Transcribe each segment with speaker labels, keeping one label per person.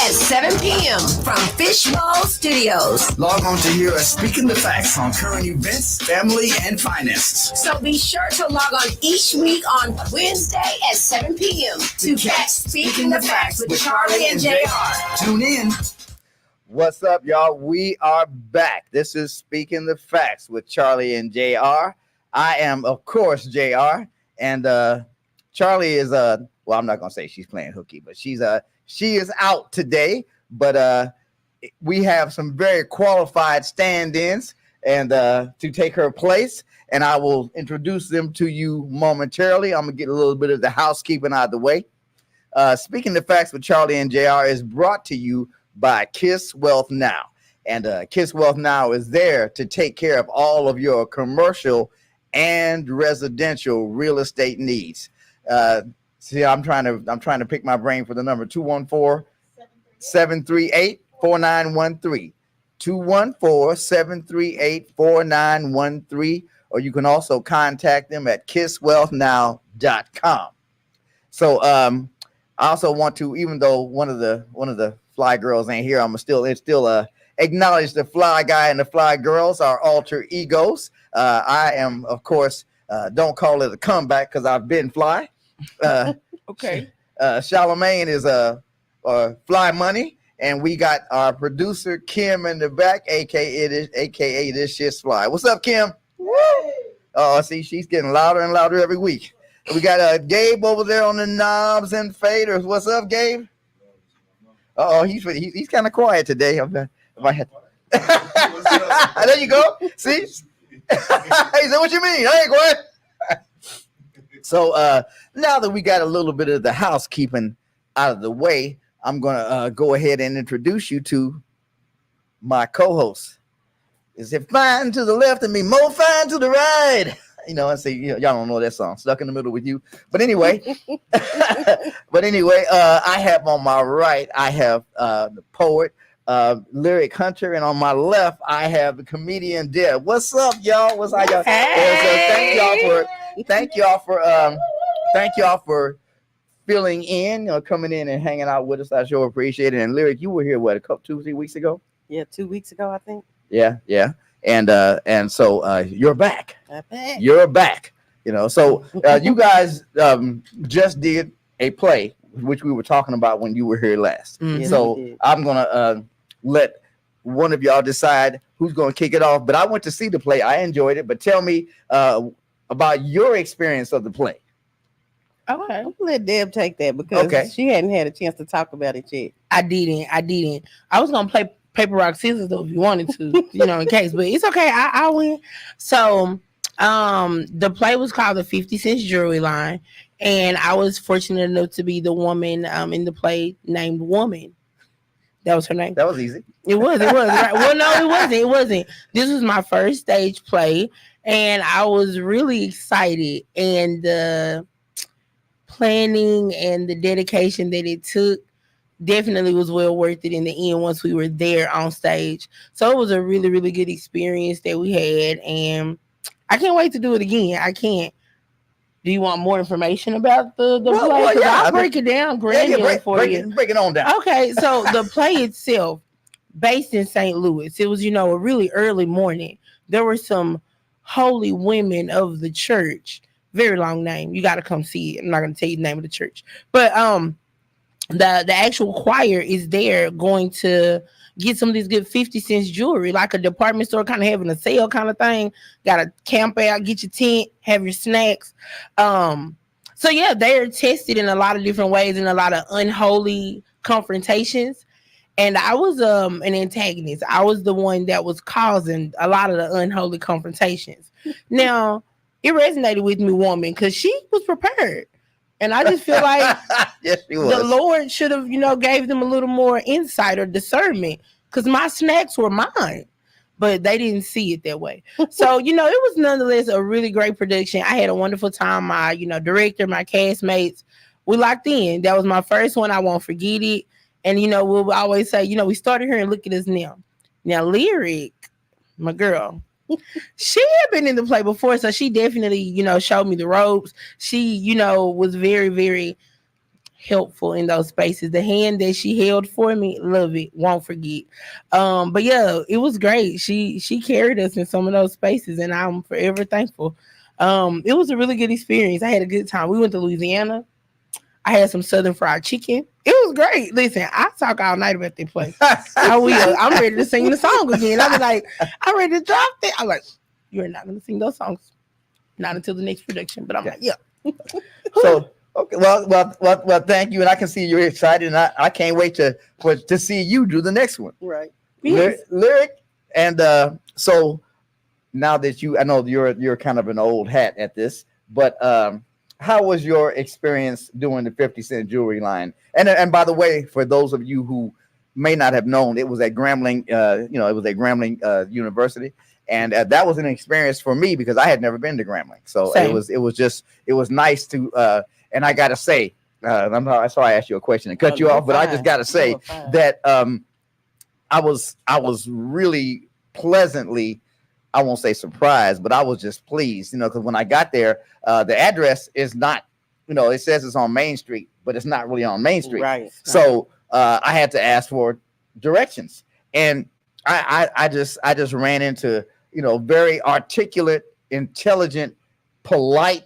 Speaker 1: at 7 p.m. from Fishbowl Studios.
Speaker 2: Log on to hear us speaking the facts on current events, family, and finances.
Speaker 1: So be sure to log on each week on Wednesday at 7 p.m. to catch Speaking the Facts with Charlie and JR.
Speaker 2: Tune in.
Speaker 3: What's up, y'all? We are back. This is Speaking the Facts with Charlie and JR. I am, of course, JR, and Charlie is well, I'm not gonna say she's playing hooky, but she is out today. But we have some very qualified stand-ins and to take her place, and I will introduce them to you momentarily. I'm gonna get a little bit of the housekeeping out of the way. Speaking the Facts with Charlie and JR is brought to you by Kiss Wealth Now, and Kiss Wealth Now is there to take care of all of your commercial and residential real estate needs. See, I'm trying to pick my brain for the number 214-738-4913. 214-738-4913, or you can also contact them at kisswealthnow.com. So I also want to, even though one of the fly girls ain't here, I'm still acknowledge the fly guy and the fly girls, our alter egos. I am, of course, don't call it a comeback because I've been fly.
Speaker 4: Okay.
Speaker 3: Charlemagne is Fly Money, and we got our producer Kim in the back, aka this shit's fly. What's up, Kim? Woo! Oh, see, she's getting louder and louder every week. We got Gabe over there on the knobs and faders. What's up, Gabe? Oh, he's kind of quiet today. There you go. See? He said, "What you mean? I ain't quiet." So now that we got a little bit of the housekeeping out of the way, I'm gonna go ahead and introduce you to my co-host. Is it fine to the left and me more fine to the right? You know, I say, y'all don't know that song, Stuck in the Middle with You. But anyway, I have on my right, I have the poet, lyric hunter, and on my left, I have the comedian Deb. What's up, y'all? What's up, y'all?
Speaker 4: Hey.
Speaker 3: Thank y'all for filling in, coming in and hanging out with us. I sure appreciate it. And Lyric, you were here what, 2-3 weeks ago?
Speaker 5: Yeah, 2 weeks ago, I think.
Speaker 3: Yeah. And so you're back.
Speaker 5: I'm back.
Speaker 3: You're back. So you guys just did a play, which we were talking about when you were here last.
Speaker 4: Mm-hmm.
Speaker 5: Yes,
Speaker 3: So
Speaker 5: we did.
Speaker 3: I'm gonna let one of y'all decide who's gonna kick it off. But I went to see the play. I enjoyed it. But tell me about your experience of the play.
Speaker 4: Okay.
Speaker 5: I'm gonna let Deb take that because she hadn't had a chance to talk about it yet.
Speaker 4: I didn't. I was gonna play paper, rock, scissors though if you wanted to, in case, but it's okay. I win. So the play was called The 50 Cent Jewelry Line, and I was fortunate enough to be the woman in the play named Woman. That was her name.
Speaker 3: That was easy.
Speaker 4: It was right. Well, no, it wasn't. This was my first stage play, and I was really excited, and the planning and the dedication that it took definitely was well worth it in the end once we were there on stage. So it was a really, really good experience that we had, and I can't wait to do it again. I can't. Do you want more information about the play? Well, yeah, I'll break it down granular for you.
Speaker 3: Break it on down.
Speaker 4: Okay, so the play itself, based in St. Louis, it was, a really early morning. There were some holy women of the church. Very long name. You got to come see it. I'm not going to tell you the name of the church. But the actual choir is there going to get some of these good 50 cents jewelry, like a department store kind of having a sale kind of thing. Got to camp out, get your tent, have your snacks. So yeah, they're tested in a lot of different ways in a lot of unholy confrontations. And I was an antagonist. I was the one that was causing a lot of the unholy confrontations. Now, it resonated with me, Woman, because she was prepared. And I just feel like
Speaker 3: yes,
Speaker 4: the Lord should have, gave them a little more insight or discernment, because my snacks were mine, but they didn't see it that way. So, it was nonetheless a really great production. I had a wonderful time. My, director, my castmates, we locked in. That was my first one. I won't forget it. And, we'll always say, we started here and look at us now. Now, Lyric, my girl, she had been in the play before, so she definitely, showed me the ropes. She, was very, very helpful in those spaces. The hand that she held for me, love it, won't forget. But yeah, it was great. She carried us in some of those spaces, and I'm forever thankful. It was a really good experience. I had a good time. We went to Louisiana. I had some Southern fried chicken. It was great. Listen, I talk all night about that place. I will. I'm ready to sing the song again. I was like, I'm ready to drop it. I'm like, you're not going to sing those songs, not until the next production. But I'm like, yeah.
Speaker 3: So okay, well, thank you, and I can see you're excited, and I can't wait to see you do the next one.
Speaker 5: Right.
Speaker 4: Yes.
Speaker 3: Lyric, and so now that I know you're kind of an old hat at this, but how was your experience doing the 50 Cent jewelry line? And by the way, for those of you who may not have known, it was at Grambling, it was at Grambling University. And that was an experience for me because I had never been to Grambling. So
Speaker 4: Same.
Speaker 3: it was nice to, and I got to say, I'm sorry I asked you a question and cut you off, but I just got to say that I was really pleasantly, I won't say surprised, but I was just pleased, because when I got there, the address is not, it says it's on Main Street, but it's not really on Main Street.
Speaker 5: Right.
Speaker 3: So I had to ask for directions, and I just ran into, very articulate, intelligent, polite,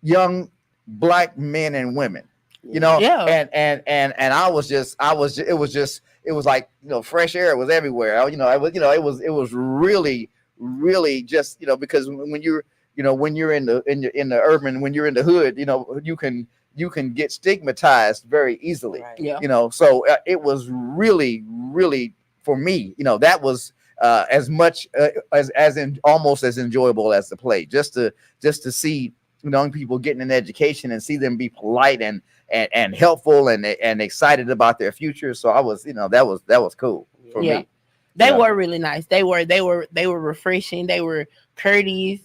Speaker 3: young Black men and women,
Speaker 4: Yeah.
Speaker 3: and it was like, fresh air was everywhere. It was really, really just, because when you're in the urban, when you're in the hood, you can get stigmatized very easily.
Speaker 5: Right.
Speaker 4: Yeah.
Speaker 3: So it was really, really, for me, that was as much almost as enjoyable as the play, just to see young people getting an education and see them be polite and helpful and excited about their future. So I was, that was cool for me.
Speaker 4: They were really nice. They were refreshing. They were courteous.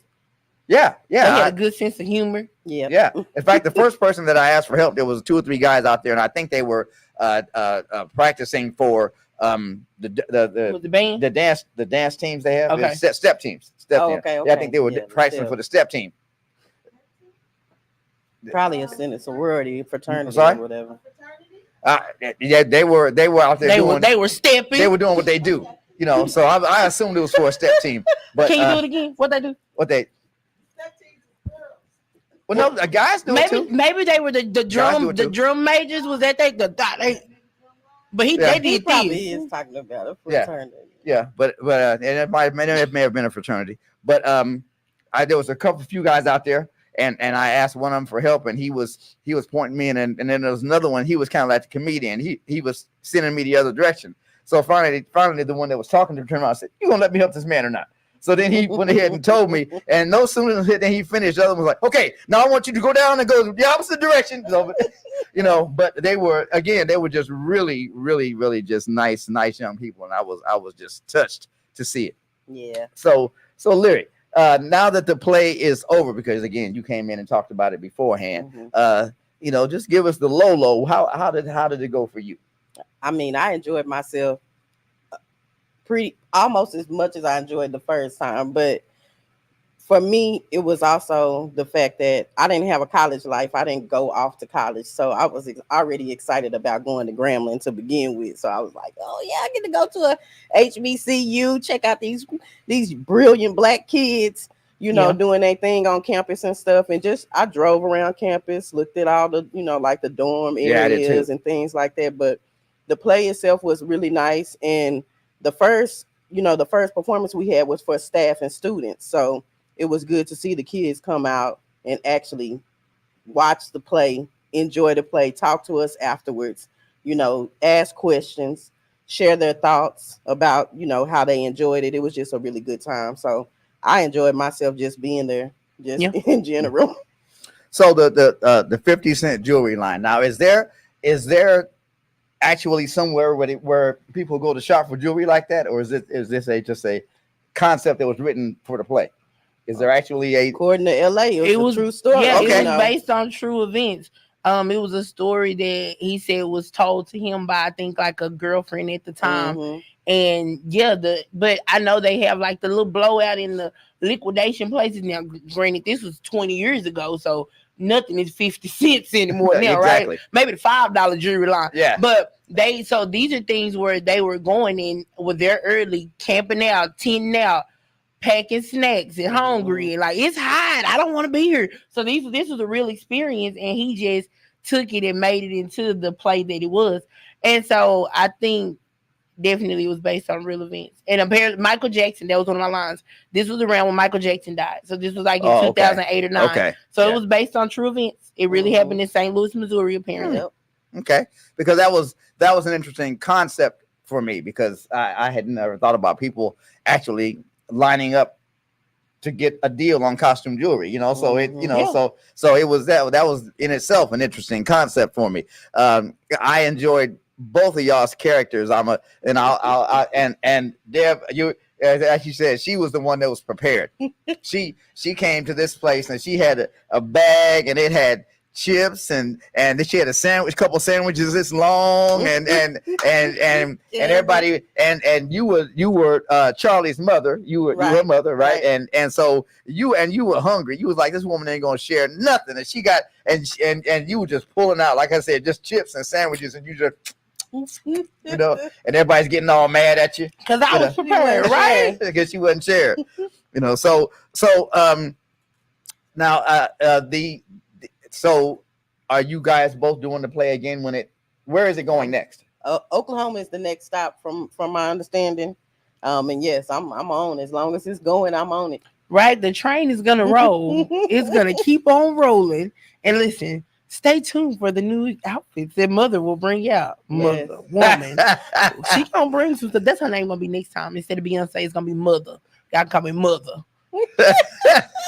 Speaker 3: Yeah.
Speaker 4: They had a good sense of humor.
Speaker 3: Yeah. In fact, the first person that I asked for help, there was 2 or 3 guys out there, and I think they were practicing for
Speaker 4: the band,
Speaker 3: the dance teams they have,
Speaker 4: okay.
Speaker 3: step teams.
Speaker 5: Okay.
Speaker 3: Yeah, I think they were practicing for the step team.
Speaker 5: Probably a sorority, fraternity,
Speaker 3: Sorry?
Speaker 5: or whatever.
Speaker 3: Yeah, they were out there.
Speaker 4: They were stepping.
Speaker 3: They were doing what they do. So I assumed it was for a step team. But
Speaker 4: can you do it again? What they do?
Speaker 3: What they? Well, no, the guys do it too.
Speaker 4: Maybe they were the drum majors. Was that they? But they did
Speaker 5: He probably
Speaker 4: this.
Speaker 5: is talking about a fraternity.
Speaker 3: Yeah, but and it may have been a fraternity. But there was a few guys out there, and I asked one of them for help, and he was pointing me, and then there was another one. He was kind of like the comedian. He was sending me the other direction. So finally, the one that was talking to me turned around and said, "You gonna let me help this man or not?" So then he went ahead and told me, and no sooner than he finished, the other one was like, "Okay, now I want you to go down and go the opposite direction." So, but they were just really, really, really just nice young people, and I was just touched to see it.
Speaker 5: Yeah.
Speaker 3: So Lyric, now that the play is over, because again, you came in and talked about it beforehand, just give us the low. How did it go for you?
Speaker 5: I mean, I enjoyed myself almost as much as I enjoyed the first time, but for me, it was also the fact that I didn't have a college life. I didn't go off to college, so I was already excited about going to Grambling to begin with. So I was like, "Oh yeah, I get to go to a HBCU, check out these brilliant Black kids, doing their thing on campus and stuff." And I drove around campus, looked at all the, like the dorm areas and things like that. But the play itself was really nice, and the first performance we had was for staff and students. So it was good to see the kids come out and actually watch the play, enjoy the play, talk to us afterwards, ask questions, share their thoughts about, how they enjoyed it. It was just a really good time. So I enjoyed myself just being there, in general.
Speaker 3: So the 50 Cent jewelry line. Now, is there actually somewhere where people go to shop for jewelry like that, or is this just a concept that was written for the play? Is there actually
Speaker 5: according to LA, it was a true story?
Speaker 4: Yeah,
Speaker 3: okay.
Speaker 4: It was based on true events. It was a story that he said was told to him by, I think, like a girlfriend at the time.
Speaker 5: Mm-hmm.
Speaker 4: And but I know they have like the little blowout in the liquidation places now. Granted, this was 20 years ago, so nothing is 50 cents anymore now,
Speaker 3: Exactly.
Speaker 4: right? Maybe the $5 jewelry line.
Speaker 3: Yeah.
Speaker 4: But so these are things where they were going in with their early camping out, tenting out, packing snacks and hungry. And like, it's hot. I don't want to be here. So this was a real experience, and he just took it and made it into the play that it was. And so I think definitely it was based on real events. And apparently Michael Jackson, that was one of my lines. This was around when Michael Jackson died. So this was like in 2008 or 9.
Speaker 3: Okay.
Speaker 4: So it was based on true events. It really happened in St. Louis, Missouri, apparently.
Speaker 5: Yep.
Speaker 3: Okay. Because that was an interesting concept for me, because I had never thought about people actually lining up to get a deal on costume jewelry, so it, so it was that was in itself an interesting concept for me. I enjoyed both of y'all's characters. I'll Deb, you, as you said, she was the one that was prepared. she came to this place and she had a bag, and it had chips and then she had a couple sandwiches this long, and everybody, and you were Charlie's mother, you were her mother, right? And so you were hungry. You was like, this woman ain't gonna share nothing, and she got and you were just pulling out, like I said, just chips and sandwiches, and you just and everybody's getting all mad at you
Speaker 4: because I was prepared, right?
Speaker 3: Because she wasn't shared, So now so are you guys both doing the play again where is it going next?
Speaker 5: Oklahoma is the next stop from my understanding. And yes, I'm on. As long as it's going, I'm on it.
Speaker 4: Right? The train is gonna roll. It's gonna keep on rolling. And listen, stay tuned for the new outfits that Mother will bring out. Mother, woman. She gonna bring some stuff. That's her name gonna be next time. Instead of Beyonce, it's gonna be Mother. Y'all call me Mother.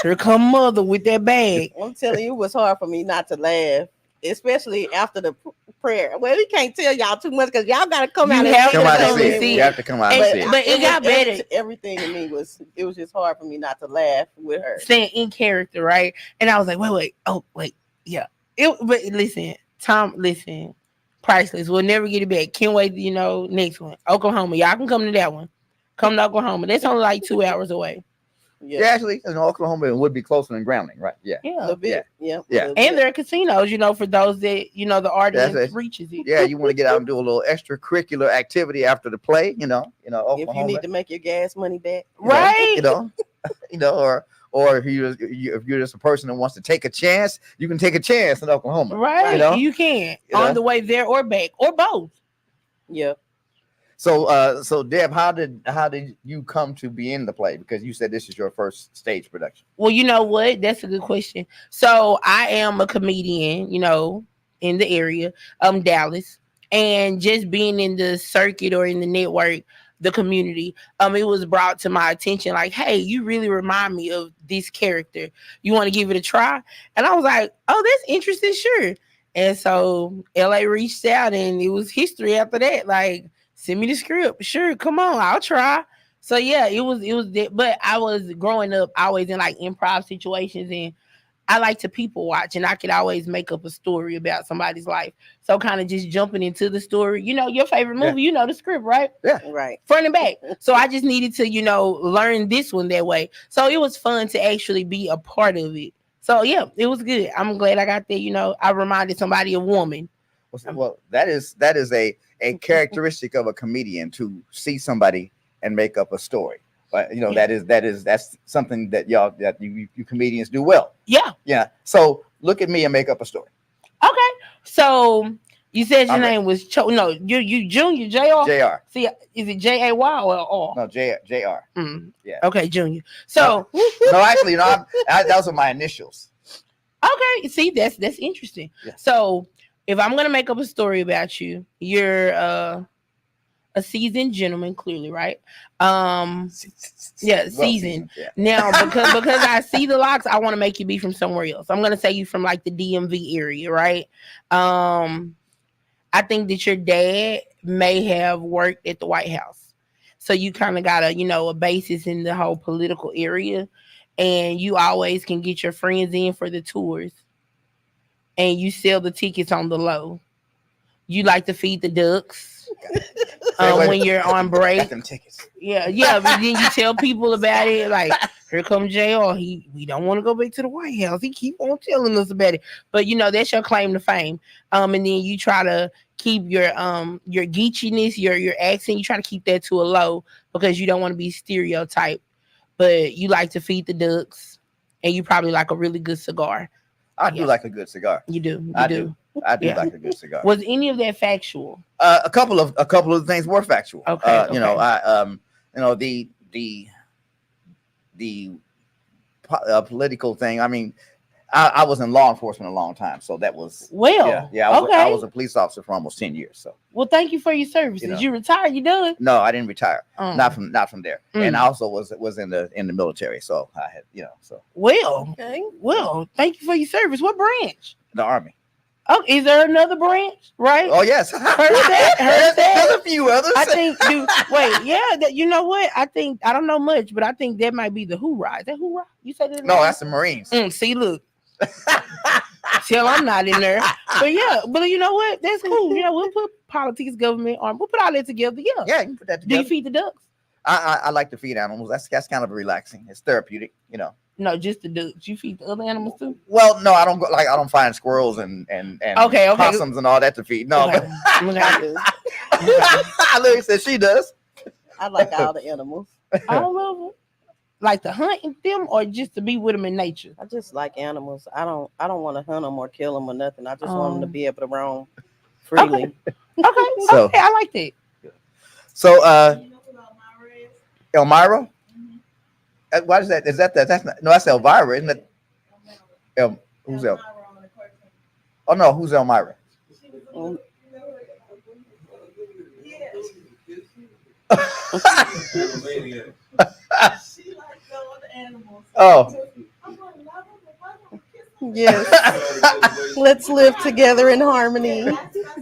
Speaker 4: Here come Mother with that bag.
Speaker 5: I'm telling you, it was hard for me not to laugh, especially after the prayer. Well, we can't tell y'all too much because y'all gotta come out and
Speaker 3: see it. You have to come out and see it.
Speaker 4: But it got better.
Speaker 5: Everything in me was just hard for me not to laugh with her.
Speaker 4: Staying in character, right? And I was like, wait, yeah. But listen, priceless. We'll never get it back. Can't wait. Next one, Oklahoma. Y'all can come to that one. Come to Oklahoma. That's only like 2 hours away.
Speaker 3: Yeah, actually, Oklahoma would be closer than Grounding, right? Yeah.
Speaker 5: A little bit. Yeah.
Speaker 4: And there are casinos, for those that the audience reaches it.
Speaker 3: Yeah, you want to get out and do a little extracurricular activity after the play, Oklahoma.
Speaker 5: If you need to make your gas money back,
Speaker 4: right?
Speaker 3: Or if you're just a person that wants to take a chance, you can take a chance in Oklahoma,
Speaker 4: right? You can on the way there or back or both.
Speaker 5: Yeah.
Speaker 3: So Deb, how did you come to be in the play? Because you said this is your first stage production.
Speaker 4: Well, you know what? That's a good question. So I am a comedian, in the area, Dallas, and just being in the circuit or in the network, the community, it was brought to my attention, like, hey, you really remind me of this character. You want to give it a try? And I was like, oh, that's interesting, sure. And so LA reached out, and it was history after that. Like, send me the script. Sure, come on, I'll try. So yeah, it was but I was growing up always in like improv situations, and I like to people watch, and I could always make up a story about somebody's life. So kind of just jumping into the story, your favorite movie, the script, right?
Speaker 3: Yeah.
Speaker 5: Right.
Speaker 4: Front and back. So I just needed to, learn this one that way. So it was fun to actually be a part of it. So yeah, it was good. I'm glad I got there. I reminded somebody of woman.
Speaker 3: Well, that is a characteristic of a comedian, to see somebody and make up a story. But that's something that you comedians do well.
Speaker 4: Yeah.
Speaker 3: Yeah. So look at me and make up a story.
Speaker 4: Okay. So you said your name was you Junior JR.
Speaker 3: JR. See,
Speaker 4: is it JAY or R?
Speaker 3: No, JR.
Speaker 4: Yeah. Okay, Junior. So
Speaker 3: no, actually, those are my initials.
Speaker 4: Okay. See, that's interesting.
Speaker 3: Yeah.
Speaker 4: So if I'm gonna make up a story about you, you're a seasoned gentleman, clearly, right? Seasoned. Yeah. Now, because I see the locks, I want to make you be from somewhere else. I'm gonna say you from like the DMV area, right? I think that your dad may have worked at the White House, so you kind of got a basis in the whole political area, and you always can get your friends in for the tours, and you sell the tickets on the low. You like to feed the ducks. When you're on break.
Speaker 3: Got them tickets.
Speaker 4: Yeah. But then you tell people about it. Like, here comes JR. We don't want to go back to the White House. He keep on telling us about it. But that's your claim to fame. And then you try to keep your geechiness, your accent, you try to keep that to a low because you don't want to be stereotyped. But you like to feed the ducks, and you probably like a really good cigar.
Speaker 3: I do like a good cigar.
Speaker 4: You do.
Speaker 3: I do like a good cigar.
Speaker 4: Was any of that factual?
Speaker 3: A couple of things were factual.
Speaker 4: Okay.
Speaker 3: The political thing. I mean, I was in law enforcement a long time, so that was I was a police officer for almost 10 years. So
Speaker 4: thank you for your services. You retired? You done?
Speaker 3: No, I didn't retire. Not from there.
Speaker 4: Mm.
Speaker 3: And I also was in the military, so I had so.
Speaker 4: Well, thank you for your service. What branch?
Speaker 3: The Army.
Speaker 4: Oh, is there another branch? Right?
Speaker 3: Oh yes,
Speaker 4: heard that.
Speaker 3: There's a few others.
Speaker 4: I think. You know what? I don't know much, but I think that might be the hoorah. Is that hoorah? You said that?
Speaker 3: No, that's the Marines.
Speaker 4: See, look. Till I'm not in there, but you know what? That's cool. We'll put politics, government, army. We'll put all that together.
Speaker 3: Yeah, you can put that
Speaker 4: Do
Speaker 3: together.
Speaker 4: you feed the ducks?
Speaker 3: I like to feed animals. That's kind of relaxing. It's therapeutic,
Speaker 4: No, just the ducks. You feed the other animals too?
Speaker 3: Well, no, I don't go. Like I don't find squirrels and possums and all that to feed. No,
Speaker 4: Okay.
Speaker 5: I
Speaker 3: Lily said she does.
Speaker 5: like all the animals.
Speaker 4: All of them. Like to hunt them, or just to be with them in nature?
Speaker 5: I just like animals. I don't want to hunt them or kill them or nothing. I just want them to be able to roam freely.
Speaker 4: Okay,
Speaker 3: So-
Speaker 4: okay, I like that.
Speaker 3: So, Elmira. What is that? Is that's not? No, that's Elvira, isn't it? Who's El? Oh no, who's Elmira?
Speaker 5: Mm.
Speaker 3: Oh,
Speaker 5: Yes. Let's live together in harmony.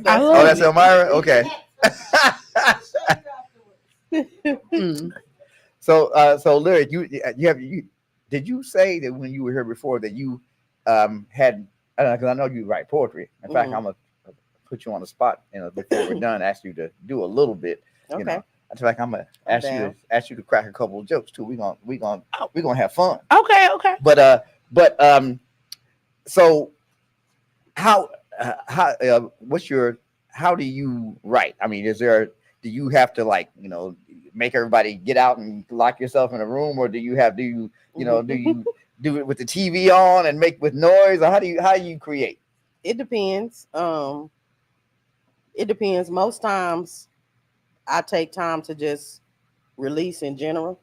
Speaker 4: I love
Speaker 3: that's Elmira. Okay.
Speaker 4: Mm.
Speaker 3: So Lyric, did you say that when you were here before that you had? Because I know you write poetry. In fact, I'm gonna put you on the spot. Before we're done, ask you to do a little bit.
Speaker 5: Okay.
Speaker 3: In fact, I'm gonna ask you to crack a couple of jokes too. We're gonna have fun.
Speaker 4: Okay.
Speaker 3: So how do you write? I mean, do you have to make everybody get out and lock yourself in a room, or do you do you do it with the TV on and make with noise, or how do you create?
Speaker 5: It depends. It depends. Most times I take time to just release in general.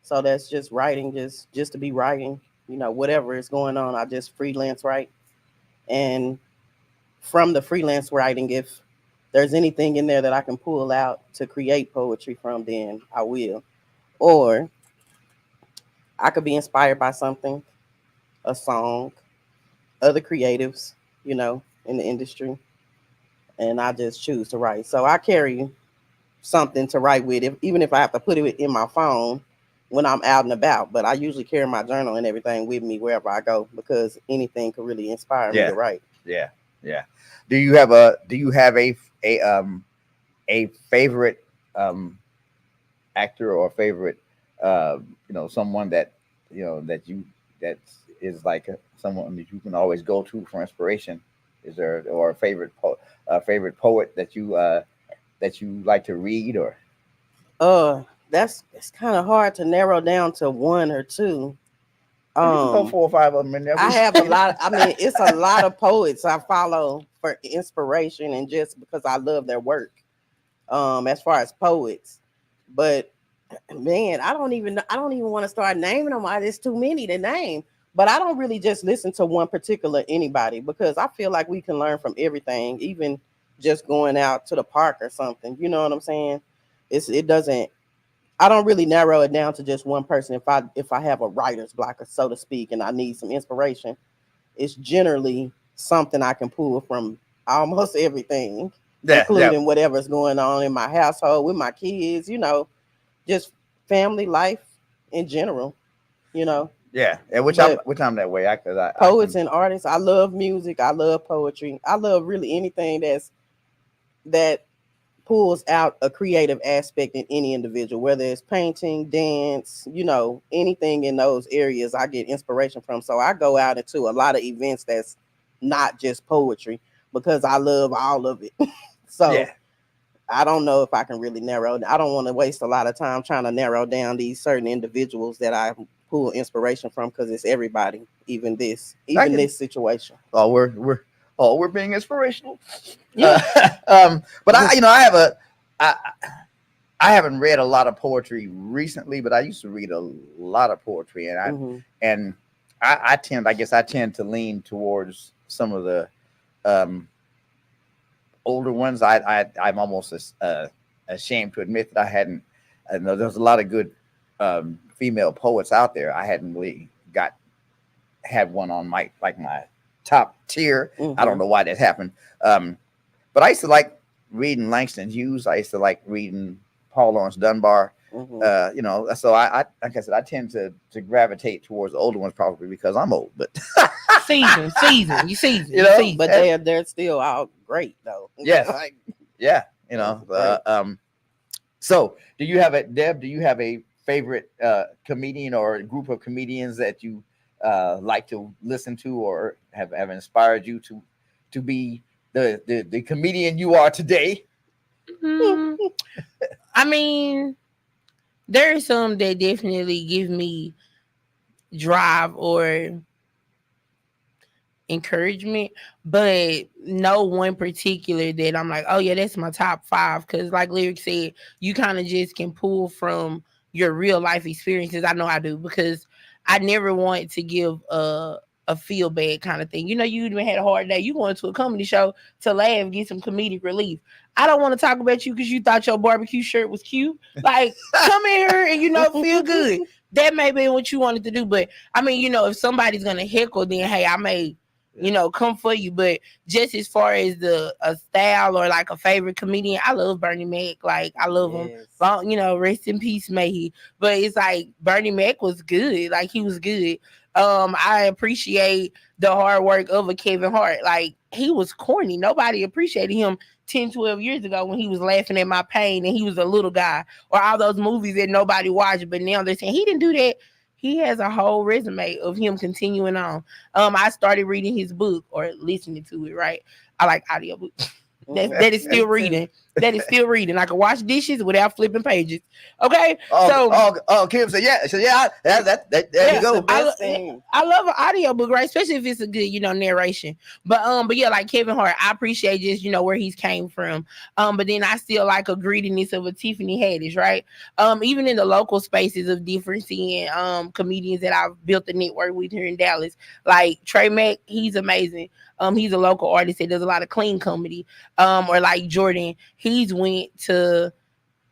Speaker 5: So that's just writing, just to be writing, whatever is going on. I just freelance write. And from the freelance writing, if there's anything in there that I can pull out to create poetry from, then I will. Or I could be inspired by something, a song, other creatives, in the industry. And I just choose to write. So I carry something to write with, even if I have to put it in my phone when I'm out and about. But I usually carry my journal and everything with me wherever I go, because anything could really inspire me to write.
Speaker 3: Yeah. Do you have a favorite actor or favorite someone that is like someone that you can always go to for inspiration? Is there a favorite poet that you like to read, or?
Speaker 5: It's kind of hard to narrow down to one or two.
Speaker 3: You can go 4 or 5 of them in there.
Speaker 5: I have a lot. It's a lot of poets I follow for inspiration, and just because I love their work. As far as poets, but man, I don't even want to start naming them. There's too many to name. But I don't really just listen to one particular anybody, because I feel like we can learn from everything, even just going out to the park or something. You know what I'm saying? I don't really narrow it down to just one person. If I have a writer's block, so to speak, and I need some inspiration, it's generally something I can pull from almost everything, including whatever's going on in my household with my kids, just family life in general,
Speaker 3: Yeah, and which I'm that way.
Speaker 5: Poets and artists. I love music. I love poetry. I love really anything that pulls out a creative aspect in any individual, whether it's painting, dance, anything in those areas. I get inspiration from. So I go out into a lot of events that's not just poetry because I love all of it. So
Speaker 3: Yeah.
Speaker 5: I don't know if I can really I don't want to waste a lot of time trying to narrow down these certain individuals that I pull inspiration from, because it's everybody, even this situation.
Speaker 3: Oh, we're being inspirational.
Speaker 5: Yeah.
Speaker 3: But I haven't read a lot of poetry recently, but I used to read a lot of poetry, and I tend to lean towards some of the older ones. I'm almost ashamed to admit that I know there's a lot of good female poets out there. I hadn't really had one on my top tier. I don't know why that happened. But I used to like reading Langston Hughes. I used to like reading Paul Laurence Dunbar. So I like I said, I tend to gravitate towards the older ones, probably because I'm old. But
Speaker 4: season, you
Speaker 5: but they're still all great though.
Speaker 3: Yes, So, do you have Deb? Do you have a favorite comedian or a group of comedians that you like to listen to, or have inspired you to be the comedian you are today?
Speaker 4: I mean, there are some that definitely give me drive or encouragement, but no one particular that I'm like, oh yeah, that's my top 5. Because like Lyric said, you kind of just can pull from your real life experiences. I know I do, because I never want to give a feel bad kind of thing. You even had a hard day. You going to a comedy show to laugh, get some comedic relief. I don't want to talk about you because you thought your barbecue shirt was cute. Like, come in here and feel good. That may be what you wanted to do. But I mean, if somebody's gonna heckle, then hey, I may come for you. But just as far as a style or like a favorite comedian, I love Bernie Mac. Like, I love him. Rest in peace, may he. But it's like Bernie Mac was good. Like, he was good. I appreciate the hard work of a Kevin Hart. Like, he was corny. Nobody appreciated him 10, 12 years ago when he was laughing at my pain and he was a little guy, or all those movies that nobody watched. But now they're saying he didn't do that. He has a whole resume of him continuing on. I started reading his book or listening to it, right? I like audiobooks. That is still reading. That is still reading. I can wash dishes without flipping pages. Okay.
Speaker 3: Kim said, yeah. So yeah, there you go.
Speaker 4: I love an audiobook, right? Especially if it's a good, narration. But yeah, like Kevin Hart, I appreciate just, where he's came from. But then I still like a grittiness of a Tiffany Haddish, right? Even in the local spaces of difference in comedians that I've built a network with here in Dallas, like Trey Mack, he's amazing. He's a local artist that does a lot of clean comedy. Or like Jordan, he's went to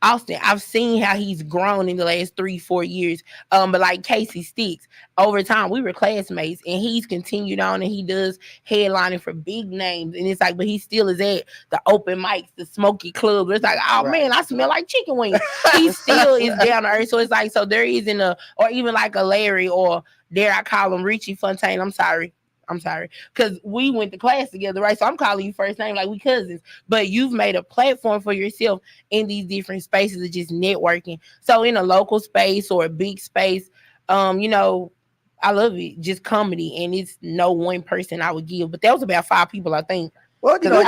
Speaker 4: Austin. I've seen how he's grown in the last 3-4 years. But like Casey Sticks, over time we were classmates, and he's continued on and he does headlining for big names. And it's like, but he still is at the open mics, the smoky clubs. It's like, oh man, I smell like chicken wings. He still is down to earth. So it's like, so there isn't or even like a Larry, or dare I call him Richie Fontaine. I'm sorry, because we went to class together, right? So I'm calling you first name, like we cousins. But you've made a platform for yourself in these different spaces of just networking. So in a local space or a big space, I love it. Just comedy, and it's no one person I would give. But that was about 5 people, I think.
Speaker 3: Well,
Speaker 5: my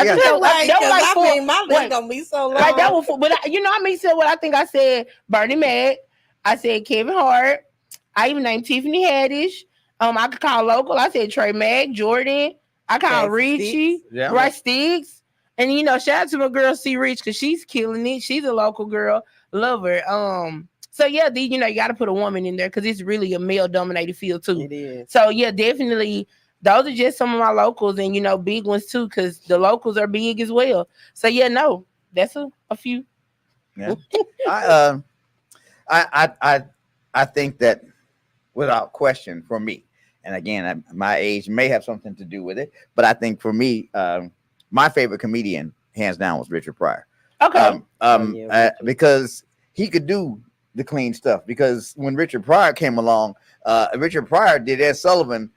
Speaker 5: list gonna be so long.
Speaker 4: Like that was, but said what I think. I said Bernie Mac. I said Kevin Hart. I even named Tiffany Haddish. I could call local. I said Trey Mack, Jordan. I call Richie, right? Sticks. And shout out to my girl C Rich, because she's killing it. She's a local girl. Love her. So yeah, you got to put a woman in there, because it's really a male dominated field too.
Speaker 5: It is.
Speaker 4: So yeah, definitely those are just some of my locals, and big ones too, because the locals are big as well. So yeah, no, that's a few.
Speaker 3: Yeah. I think that without question, for me, and again, my age may have something to do with it, but I think for me, my favorite comedian, hands down, was Richard Pryor.
Speaker 4: Okay.
Speaker 3: Because he could do the clean stuff. Because when Richard Pryor came along, Richard Pryor did Ed Sullivan.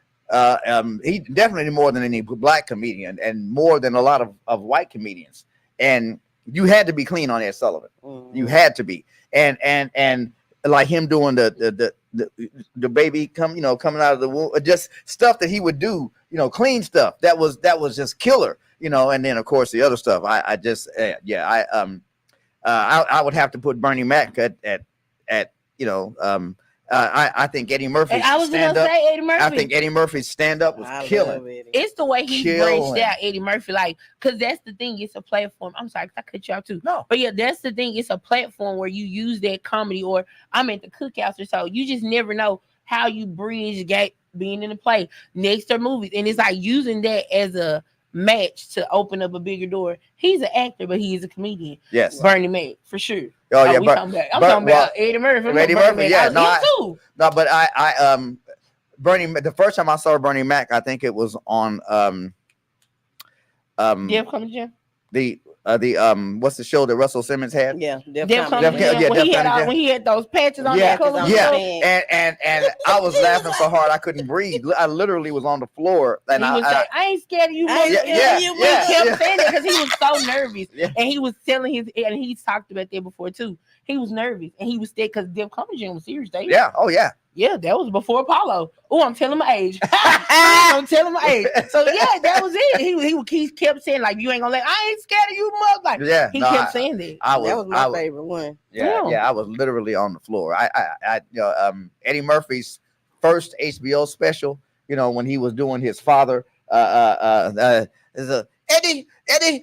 Speaker 3: He definitely more than any black comedian, and more than a lot of white comedians. And you had to be clean on Ed Sullivan.
Speaker 5: Mhm.
Speaker 3: You had to be, and like him doing the baby coming out of the womb, just stuff that he would do, clean stuff that was just killer, and then of course the other stuff. I would have to put Bernie Mac at I think Eddie Murphy's
Speaker 4: And I was gonna
Speaker 3: stand up.
Speaker 4: say Eddie Murphy.
Speaker 3: I think Eddie Murphy's stand up was
Speaker 5: I
Speaker 3: killing.
Speaker 5: love Eddie.
Speaker 4: It's the way he
Speaker 3: Killing.
Speaker 4: branched out Eddie Murphy, like, because that's the thing. It's a platform. I'm sorry, 'cause I cut you out too.
Speaker 3: No.
Speaker 4: But yeah, that's the thing. It's a platform where you use that comedy, or I'm at the cookouts or so. You just never know how you bridge being in the play next to movies, and it's like using that as a match to open up a bigger door. He's an actor, but he is a comedian.
Speaker 3: Yes.
Speaker 4: Bernie Mac for sure.
Speaker 3: Oh yeah,
Speaker 4: we
Speaker 3: but
Speaker 4: talking about, I'm
Speaker 3: but-
Speaker 4: talking about Eddie Murphy.
Speaker 3: Eddie
Speaker 4: Bernie
Speaker 3: Murphy,
Speaker 4: Mac.
Speaker 3: yeah,
Speaker 4: I,
Speaker 3: no,
Speaker 4: him too.
Speaker 3: no, but I Bernie. The first time I saw Bernie Mac, I think it was on
Speaker 4: Def Comedy Jam.
Speaker 3: the what's the show that Russell Simmons had?
Speaker 5: Yeah,
Speaker 4: Def
Speaker 5: Def
Speaker 4: Comedy
Speaker 5: Comedy
Speaker 3: Def-
Speaker 4: Jam.
Speaker 3: yeah,
Speaker 4: When he
Speaker 3: Def
Speaker 4: had
Speaker 3: Comedy Jam.
Speaker 4: when he had those patches on
Speaker 3: Yeah,
Speaker 4: that color.
Speaker 5: I'm
Speaker 3: Yeah,
Speaker 5: saying.
Speaker 3: and I was laughing so hard I couldn't breathe. I literally was on the floor, and
Speaker 4: He would say, I ain't scared of you.
Speaker 5: I ain't
Speaker 4: motherfucker."
Speaker 5: scared of you,
Speaker 4: He kept
Speaker 3: yeah.
Speaker 4: saying that because he was so nervous.
Speaker 3: Yeah.
Speaker 4: And he was telling and he's talked about that before too. He was nervous and he was scared because Def Comedy Jam was serious.
Speaker 3: Yeah, oh yeah.
Speaker 4: Yeah, that was before Apollo. Oh, I'm telling my age. I'm telling my age. So yeah, that was it. He kept saying like, you ain't gonna I ain't scared of you, motherfucker.
Speaker 3: Yeah,
Speaker 4: He
Speaker 3: no,
Speaker 4: kept saying that.
Speaker 3: I was,
Speaker 5: That was my
Speaker 3: I was-
Speaker 5: favorite one.
Speaker 3: Yeah,
Speaker 4: Yeah.
Speaker 3: I was literally on the floor. Eddie Murphy's first HBO special, when he was doing his father, Eddie,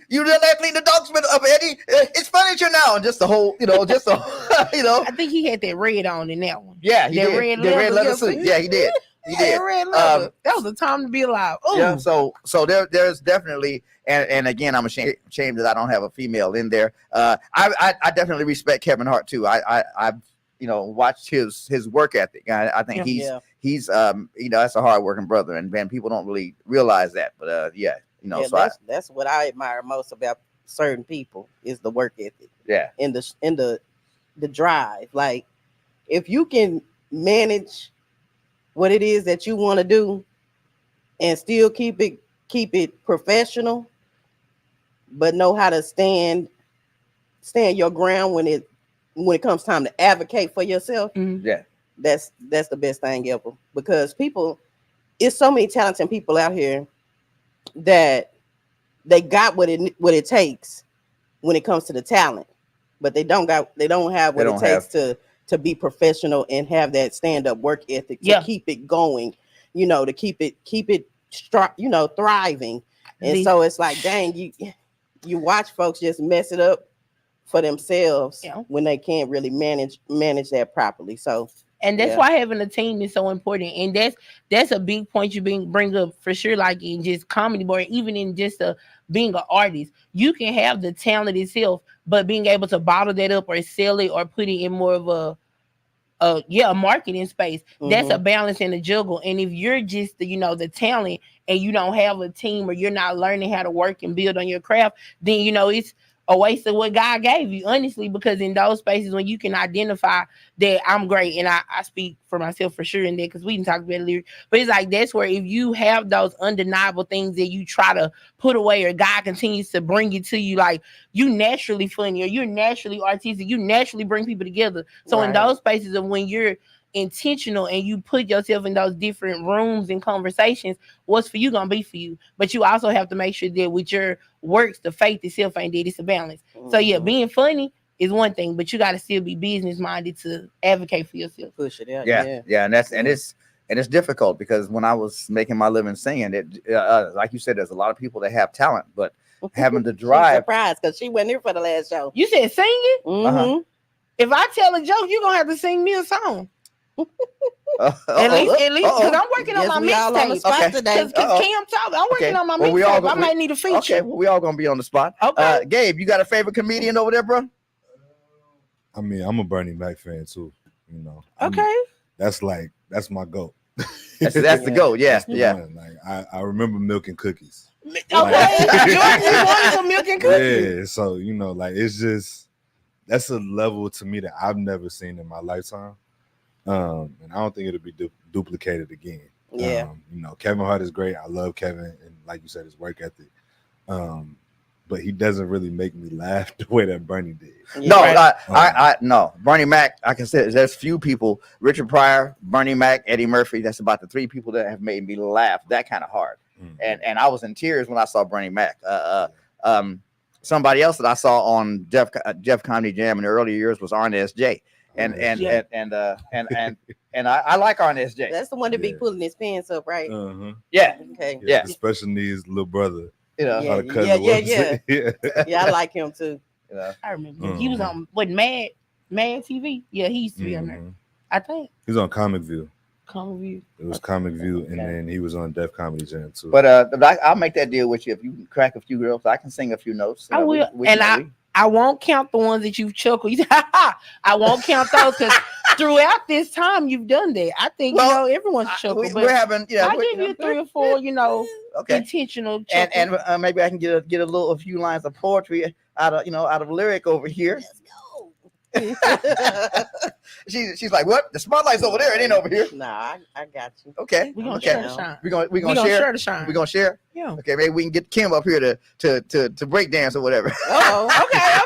Speaker 3: you done that clean the dogs with up, Eddie. It's furniture now, and just the whole,
Speaker 4: I think he had that red on in that one.
Speaker 3: yeah, he
Speaker 4: That
Speaker 3: did.
Speaker 4: red
Speaker 3: The red
Speaker 4: leather,
Speaker 3: leather
Speaker 4: yeah.
Speaker 3: suit. Yeah, he did. He
Speaker 4: Yeah,
Speaker 3: did.
Speaker 4: that red leather. That was a time to be alive. Ooh.
Speaker 3: Yeah, so there's definitely, and again, I'm ashamed that I don't have a female in there. I definitely respect Kevin Hart too. I've watched his work ethic. I think
Speaker 5: Yeah.
Speaker 3: he's that's a hardworking brother, and man, people don't really realize that. But
Speaker 5: Yeah,
Speaker 3: so
Speaker 5: that's what I admire most about certain people is the work ethic
Speaker 3: yeah,
Speaker 5: and the drive. Like if you can manage what it is that you want to do and still keep it professional, but know how to stand your ground when it comes time to advocate for yourself.
Speaker 4: Mhm.
Speaker 3: yeah,
Speaker 5: That's the best thing ever, because it's so many talented people out here that they got what it takes when it comes to the talent, but they don't have what it takes to be professional and have that stand-up work ethic to keep it going, to keep it thriving. And so it's like, dang, you watch folks just mess it up for themselves when they can't really manage that properly. So
Speaker 4: And that's
Speaker 5: Yeah.
Speaker 4: why having a team is so important. And that's a big point you bring up for sure, like in just comedy, or even in just being an artist. You can have the talent itself, but being able to bottle that up or sell it or put it in more of a marketing space. That's a balance and a juggle. And if you're just the talent and you don't have a team, or you're not learning how to work and build on your craft, then it's a waste of what God gave you, honestly, because in those spaces when you can identify that I'm great, and I speak for myself for sure in there, because we didn't talk about it later, but it's like that's where if you have those undeniable things that you try to put away, or God continues to bring it to you, like you naturally funny, or you're naturally artistic, you naturally bring people together. So in those spaces of when you're intentional and you put yourself in those different rooms and conversations, what's for you gonna be for you. But you also have to make sure that with your works, the faith itself ain't dead, it's a balance. So yeah, being funny is one thing, but you got to still be business minded to advocate for yourself.
Speaker 5: push it out.
Speaker 3: yeah, and it's difficult, because when I was making my living singing, like you said, there's a lot of people that have talent, but having the drive.
Speaker 5: Surprised because she wasn't here for the last show.
Speaker 4: You said singing?
Speaker 3: Uh-huh.
Speaker 4: If I tell a joke, you're gonna have to sing me a song. At least, because I'm working on my
Speaker 5: we all on the
Speaker 4: mixtape.
Speaker 5: spot
Speaker 3: Okay.
Speaker 5: today.
Speaker 4: Because Cam talking, I'm working on my
Speaker 3: Well, we all
Speaker 4: mixtape. I
Speaker 3: go-
Speaker 4: might need a feature.
Speaker 3: Okay, well, we all gonna be on the spot.
Speaker 4: Okay.
Speaker 3: Gabe, you got a favorite comedian over there, bro?
Speaker 6: I mean, I'm a Bernie Mac fan too.
Speaker 4: Okay.
Speaker 6: That's my goat.
Speaker 3: That's the goal. Yeah,
Speaker 6: That's the
Speaker 3: yeah.
Speaker 6: one. Like I remember milk and cookies.
Speaker 4: Okay. Jordan, you wanted some milk and cookies?
Speaker 6: Yeah, so like it's just that's a level to me that I've never seen in my lifetime, and I don't think it'll be duplicated again.
Speaker 5: Yeah.
Speaker 6: Kevin Hart is great. I love Kevin, and like you said, his work ethic. but he doesn't really make me laugh the way that Bernie did.
Speaker 3: No,
Speaker 5: Yeah.
Speaker 3: no. Bernie Mac, I can say there's few people. Richard Pryor, Bernie Mac, Eddie Murphy. That's about the three people that have made me laugh that kind of hard. And I was in tears when I saw Bernie Mac. Somebody else that I saw on Jeff Comedy Jam in the early years was Arnez J. And I like Arnez J.
Speaker 5: That's the one that be
Speaker 6: Yeah.
Speaker 5: pulling his pants up, right?
Speaker 3: Yeah,
Speaker 5: Okay.
Speaker 3: Yeah.
Speaker 6: The special needs little brother.
Speaker 3: you know,
Speaker 5: Yeah.
Speaker 6: How the cousin was. Yeah.
Speaker 5: Yeah, I like him too.
Speaker 3: you know.
Speaker 4: I remember he was on Mad TV. Yeah, he used to be on there.
Speaker 6: Mhm.
Speaker 4: I think.
Speaker 6: He's on Comic View.
Speaker 4: Come View.
Speaker 6: It was Comic View, and
Speaker 3: Okay.
Speaker 6: then he was on Def Comedy Jam too.
Speaker 3: But I'll make that deal with you if you can crack a few girls. I can sing a few notes.
Speaker 4: I will, and I won't count the ones that you've chuckled. You say, ha ha. I won't count those because throughout this time you've done that. I think everyone's chuckled, but
Speaker 3: we're having,
Speaker 4: I'll give you 3 or 4,
Speaker 3: okay.
Speaker 4: intentional
Speaker 3: And
Speaker 4: chuckles.
Speaker 3: maybe I can get a few lines of poetry out of lyric over here.
Speaker 5: Let's go.
Speaker 3: She's like, what? The spotlight's over there. It ain't over here.
Speaker 5: Nah, I got you.
Speaker 3: Okay.
Speaker 4: We're gonna
Speaker 3: okay.
Speaker 4: share the shine.
Speaker 3: We're gonna
Speaker 4: We're gonna
Speaker 3: share.
Speaker 4: share the shine.
Speaker 3: We're gonna share.
Speaker 4: Yeah.
Speaker 3: Okay, maybe we can get Kim up here to break dance or whatever.
Speaker 5: Oh,
Speaker 4: Okay.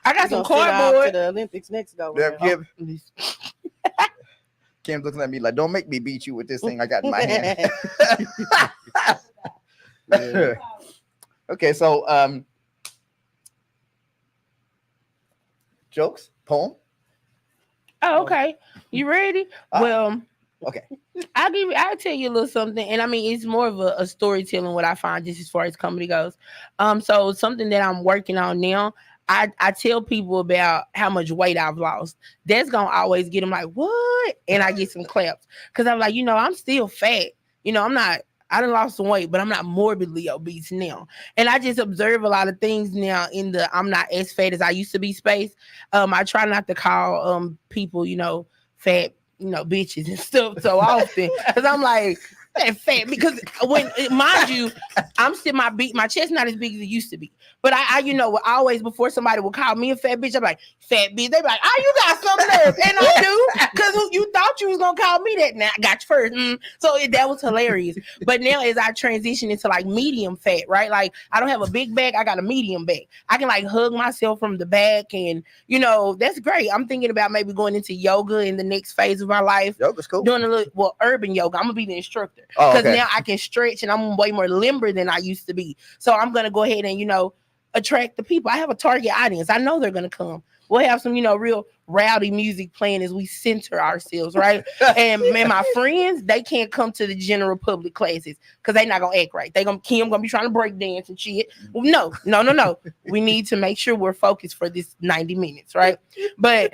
Speaker 4: I got some
Speaker 5: to
Speaker 4: cardboard.
Speaker 5: the Olympics next go.
Speaker 3: Yeah,
Speaker 5: round.
Speaker 3: Kim's looking at me like, don't make me beat you with this thing I got in my hand.
Speaker 5: Yeah.
Speaker 3: Okay, so jokes, poem.
Speaker 4: Oh, okay. You ready? Well,
Speaker 3: okay.
Speaker 4: I'll tell you a little something. And I mean, it's more of a storytelling what I find just as far as comedy goes. So something that I'm working on now, I tell people about how much weight I've lost. That's gonna always get them like, what? And I get some claps. Cause I'm like, I'm still fat. I done lost some weight, but I'm not morbidly obese now. And I just observe a lot of things now in the I'm not as fat as I used to be space. I try not to call people, fat, bitches and stuff so often. Cause I'm like, that fat, because when mind you, I'm still my chest not as big as it used to be. But I always before somebody would call me a fat bitch, I'm like, fat bitch. They be like, you got some nerve. And I do, because you thought you was gonna call me that. Now I got you first. So that was hilarious. But now as I transition into like medium fat, right? Like I don't have a big back, I got a medium back. I can like hug myself from the back, and that's great. I'm thinking about maybe going into yoga in the next phase of my life.
Speaker 3: Yoga's cool.
Speaker 4: Doing urban yoga. I'm gonna be the instructor.
Speaker 3: Oh,
Speaker 4: Because
Speaker 3: okay.
Speaker 4: now I can stretch and I'm way more limber than I used to be. So I'm gonna go ahead and attract the people. I have a target audience. I know they're gonna come. We'll have some real rowdy music playing as we center ourselves, right? and my friends, they can't come to the general public classes because they're not gonna act right. Kim gonna be trying to break dance and shit. Well, no. We need to make sure we're focused for this 90 minutes, right? But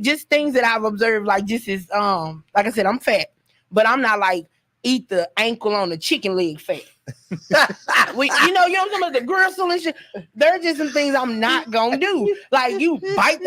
Speaker 4: just things that I've observed, like just as like I said, I'm fat, but I'm not like eat the ankle on the chicken leg fat. You know what I'm talking about, the gristle and shit. There are just some things I'm not gonna do. Like you bite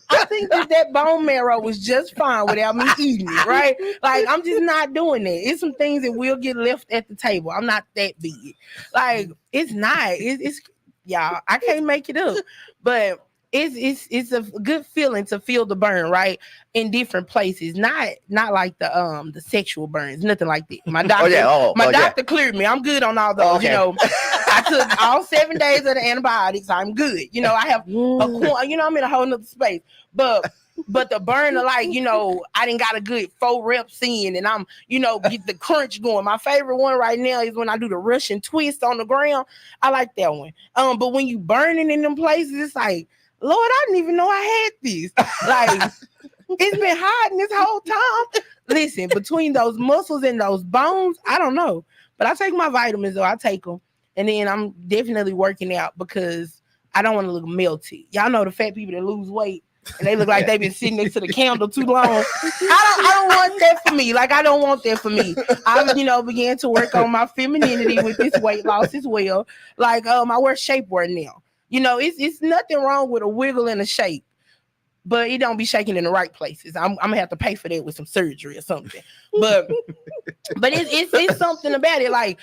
Speaker 4: I think that bone marrow was just fine without me eating it, right? Like I'm just not doing that. It's some things that will get left at the table. I'm not that big. Like it's not. It's y'all. I can't make it up. But it's a good feeling to feel the burn, right? In different places, not like the sexual burns, nothing like that. My doctor, doctor cleared me. I'm good on all those.
Speaker 3: Okay.
Speaker 4: I took all 7 days of the antibiotics. I'm good. I have I'm in a whole nother space. But the burn of like, I didn't got a good 4 reps in, and I'm, get the crunch going. My favorite one right now is when I do the Russian twist on the ground. I like that one. But when you burning in them places, it's like, Lord, I didn't even know I had this. Like, it's been hiding this whole time. Listen, between those muscles and those bones, I don't know. But I take my vitamins, though. I take them. And then I'm definitely working out because I don't want to look melty. Y'all know the fat people that lose weight and they look like they've been sitting next to the candle too long. I don't want that for me. Like, I don't want that for me. I, began to work on my femininity with this weight loss as well. Like, I wear shapewear now. It's nothing wrong with a wiggle and a shape, but it don't be shaking in the right places. I'm gonna have to pay for that with some surgery or something. But it's something about it. Like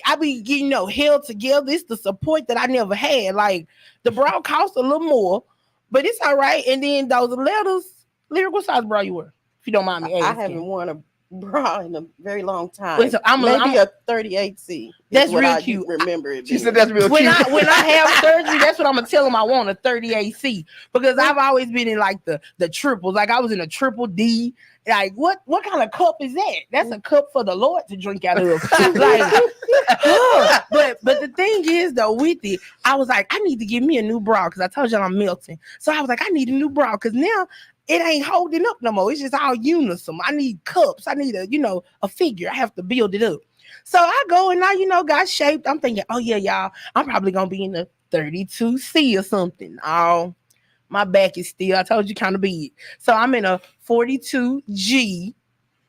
Speaker 4: I be getting held together. It's the support that I never had. Like the bra costs a little more, but it's all right. And then those letters, lyrical size bra you wear, if you don't mind me asking.
Speaker 5: I haven't worn a bra in a very long time.
Speaker 4: Wait, so
Speaker 5: Maybe a 38C.
Speaker 4: That's
Speaker 5: is what
Speaker 4: real
Speaker 5: I
Speaker 4: cute.
Speaker 5: Remember it.
Speaker 3: She
Speaker 5: being.
Speaker 3: said that's real
Speaker 4: when
Speaker 3: cute.
Speaker 4: I have surgery, that's what I'm gonna tell them. I want a 38C because I've always been in like the triples. Like I was in a triple D. Like what kind of cup is that? That's a cup for the Lord to drink out of. Like, but the thing is though, with it, I was like, I need to give me a new bra because I told y'all I'm melting. So I was like, I need a new bra because now it ain't holding up no more. It's just all unison. I need cups. I need a figure. I have to build it up. So I go and I, got shaped. I'm thinking, oh yeah, y'all, I'm probably gonna be in the 32C or something. Oh, my back is still, I told you, kind of big. So I'm in a 42G.